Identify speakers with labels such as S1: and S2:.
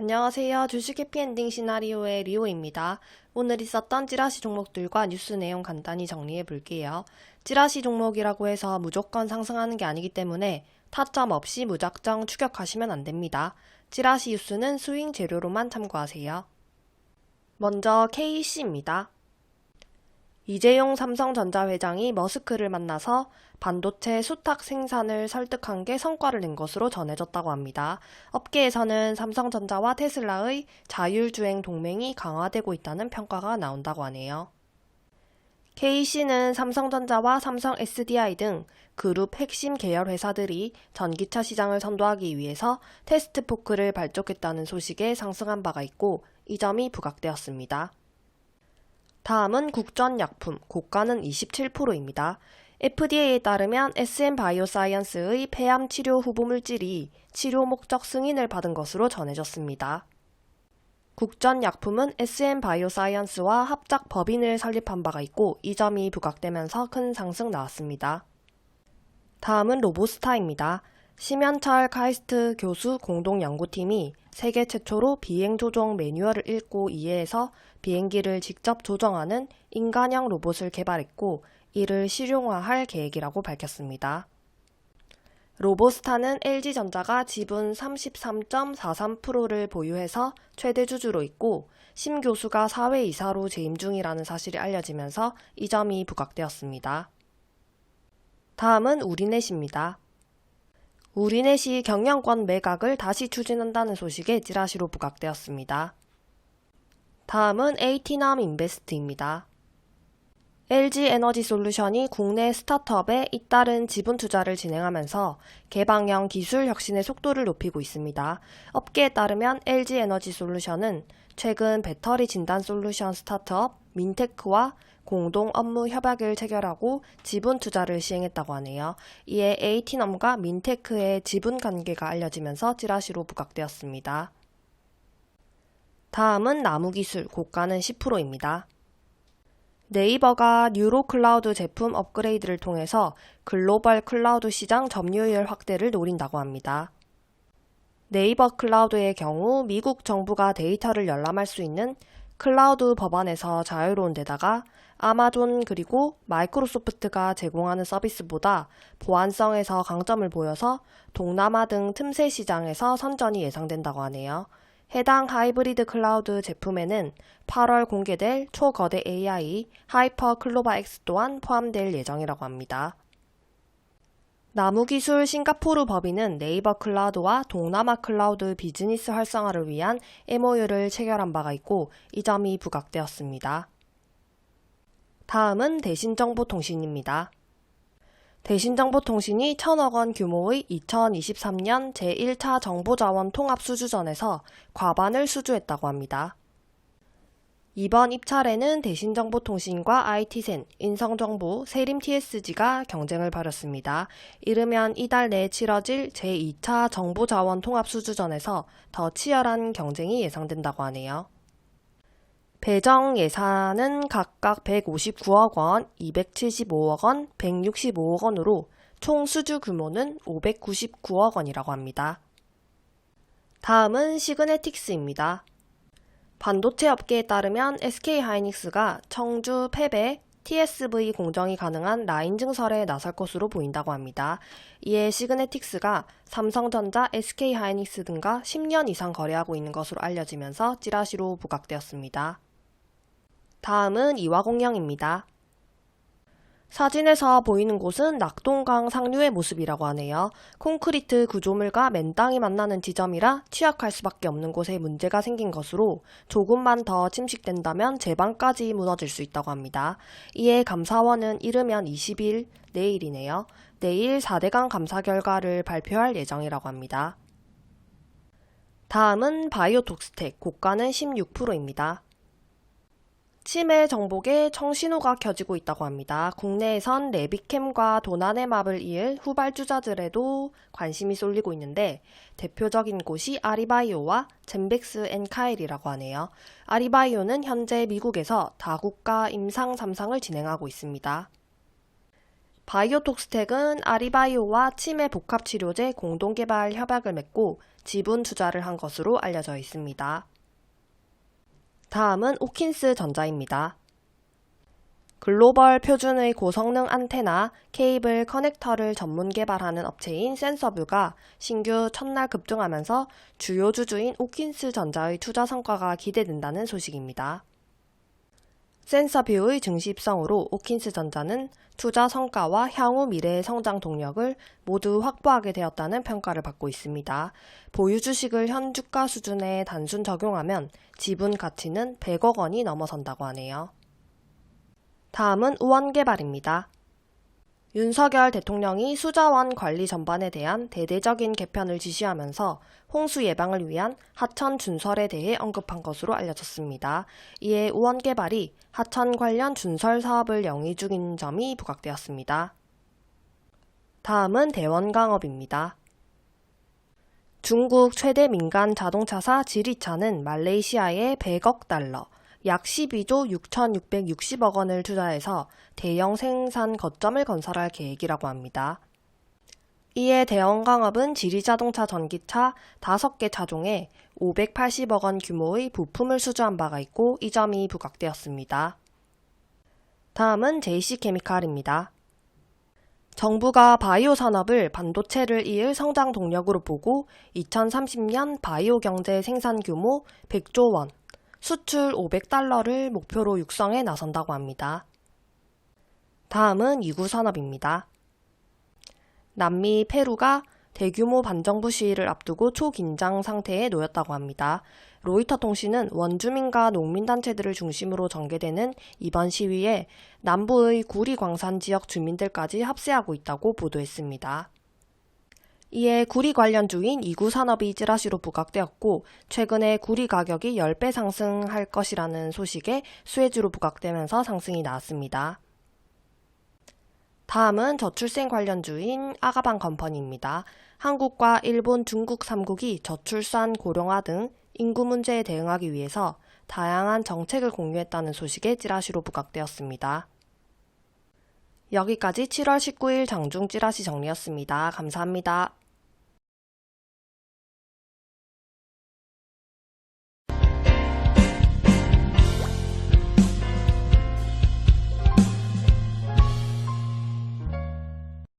S1: 안녕하세요. 주식 해피엔딩 시나리오의 리오입니다. 오늘 있었던 찌라시 종목들과 뉴스 내용 간단히 정리해 볼게요. 찌라시 종목이라고 해서 무조건 상승하는 게 아니기 때문에 타점 없이 무작정 추격하시면 안 됩니다. 찌라시 뉴스는 스윙 재료로만 참고하세요. 먼저 KC입니다. 이재용 삼성전자 회장이 머스크를 만나서 반도체 수탁 생산을 설득한 게 성과를 낸 것으로 전해졌다고 합니다. 업계에서는 삼성전자와 테슬라의 자율주행 동맹이 강화되고 있다는 평가가 나온다고 하네요. KC는 삼성전자와 삼성 SDI 등 그룹 핵심 계열 회사들이 전기차 시장을 선도하기 위해서 테스트 포크를 발족했다는 소식에 상승한 바가 있고 이 점이 부각되었습니다. 다음은 국전약품, 고가는 27%입니다. FDA에 따르면 SM바이오사이언스의 폐암 치료 후보 물질이 치료 목적 승인을 받은 것으로 전해졌습니다. 국전약품은 SM바이오사이언스와 합작 법인을 설립한 바가 있고 이 점이 부각되면서 큰 상승 나왔습니다. 다음은 로보스타입니다. 심현철 카이스트 교수 공동연구팀이 세계 최초로 비행 조종 매뉴얼을 읽고 이해해서 비행기를 직접 조정하는 인간형 로봇을 개발했고 이를 실용화할 계획이라고 밝혔습니다. 로보스타는 LG전자가 지분 33.43%를 보유해서 최대 주주로 있고 심 교수가 사회이사로 재임 중이라는 사실이 알려지면서 이 점이 부각되었습니다. 다음은 우리넷입니다. 우리넷이 경영권 매각을 다시 추진한다는 소식에 찌라시로 부각되었습니다. 다음은 에이티남 인베스트입니다. LG에너지솔루션이 국내 스타트업에 잇따른 지분 투자를 진행하면서 개방형 기술 혁신의 속도를 높이고 있습니다. 업계에 따르면 LG에너지솔루션은 최근 배터리 진단 솔루션 스타트업 민테크와 공동 업무 협약을 체결하고 지분 투자를 시행했다고 하네요. 이에 에이티넘과 민테크의 지분 관계가 알려지면서 찌라시로 부각되었습니다. 다음은 나무기술, 고가는 10%입니다. 네이버가 뉴로 클라우드 제품 업그레이드를 통해서 글로벌 클라우드 시장 점유율 확대를 노린다고 합니다. 네이버 클라우드의 경우 미국 정부가 데이터를 열람할 수 있는 클라우드 법안에서 자유로운 데다가 아마존 그리고 마이크로소프트가 제공하는 서비스보다 보안성에서 강점을 보여서 동남아 등 틈새 시장에서 선전이 예상된다고 하네요. 해당 하이브리드 클라우드 제품에는 8월 공개될 초거대 AI 하이퍼 클로바 X 또한 포함될 예정이라고 합니다. 나무기술 싱가포르 법인은 네이버 클라우드와 동남아 클라우드 비즈니스 활성화를 위한 MOU를 체결한 바가 있고 이 점이 부각되었습니다. 다음은 대신정보통신입니다. 대신정보통신이 1,000억 규모의 2023년 제1차 정보자원 통합수주전에서 과반을 수주했다고 합니다. 이번 입찰에는 대신정보통신과 IT센, 인성정보, 세림TSG가 경쟁을 벌였습니다. 이르면 이달 내에 치러질 제2차 정보자원 통합수주전에서 더 치열한 경쟁이 예상된다고 하네요. 배정 예산은 각각 159억 원, 275억 원, 165억 원으로 총 수주 규모는 599억 원이라고 합니다. 다음은 시그네틱스입니다. 반도체 업계에 따르면 SK하이닉스가 청주 팹에 TSV 공정이 가능한 라인 증설에 나설 것으로 보인다고 합니다. 이에 시그네틱스가 삼성전자, SK하이닉스 등과 10년 이상 거래하고 있는 것으로 알려지면서 찌라시로 부각되었습니다. 다음은 이화공영입니다. 사진에서 보이는 곳은 낙동강 상류의 모습이라고 하네요. 콘크리트 구조물과 맨땅이 만나는 지점이라 취약할 수밖에 없는 곳에 문제가 생긴 것으로 조금만 더 침식된다면 제방까지 무너질 수 있다고 합니다. 이에 감사원은 이르면 20일, 내일이네요. 내일 4대강 감사 결과를 발표할 예정이라고 합니다. 다음은 바이오톡스텍, 고가는 16%입니다. 치매 정복에 청신호가 켜지고 있다고 합니다. 국내에선 레비캠과 도나네맙을 이을 후발주자들에도 관심이 쏠리고 있는데 대표적인 곳이 아리바이오와 젠백스 엔카일이라고 하네요. 아리바이오는 현재 미국에서 다국가 임상 3상을 진행하고 있습니다. 바이오톡스텍은 아리바이오와 치매 복합치료제 공동개발 협약을 맺고 지분 투자를 한 것으로 알려져 있습니다. 다음은 오킨스 전자입니다. 글로벌 표준의 고성능 안테나, 케이블 커넥터를 전문 개발하는 업체인 센서뷰가 신규 첫날 급등하면서 주요 주주인 오킨스 전자의 투자 성과가 기대된다는 소식입니다. 센서뷰의 증시 입성으로 오킨스 전자는 투자 성과와 향후 미래의 성장 동력을 모두 확보하게 되었다는 평가를 받고 있습니다. 보유 주식을 현 주가 수준에 단순 적용하면 지분 가치는 100억 원이 넘어선다고 하네요. 다음은 우원개발입니다. 윤석열 대통령이 수자원 관리 전반에 대한 대대적인 개편을 지시하면서 홍수 예방을 위한 하천 준설에 대해 언급한 것으로 알려졌습니다. 이에 우원개발이 하천 관련 준설 사업을 영위 중인 점이 부각되었습니다. 다음은 대원강업입니다. 중국 최대 민간 자동차사 지리차는 말레이시아에 100억 달러, 약 12조 6,660억 원을 투자해서 대형 생산 거점을 건설할 계획이라고 합니다. 이에 대원강업은 지리자동차 전기차 5개 차종에 580억 원 규모의 부품을 수주한 바가 있고 이 점이 부각되었습니다. 다음은 JC케미칼입니다. 정부가 바이오 산업을 반도체를 이을 성장 동력으로 보고 2030년 바이오 경제 생산 규모 100조 원, 수출 500달러를 목표로 육성에 나선다고 합니다. 다음은 이구 산업입니다. 남미 페루가 대규모 반정부 시위를 앞두고 초긴장 상태에 놓였다고 합니다. 로이터 통신은 원주민과 농민단체들을 중심으로 전개되는 이번 시위에 남부의 구리 광산 지역 주민들까지 합세하고 있다고 보도했습니다. 이에 구리 관련주인 이구 산업이 찌라시로 부각되었고 최근에 구리 가격이 10배 상승할 것이라는 소식에 수혜주로 부각되면서 상승이 나왔습니다. 다음은 저출생 관련주인 아가방 컴퍼니입니다. 한국과 일본, 중국 3국이 저출산 고령화 등 인구 문제에 대응하기 위해서 다양한 정책을 공유했다는 소식에 찌라시로 부각되었습니다. 여기까지 7월 19일 장중 찌라시 정리였습니다. 감사합니다.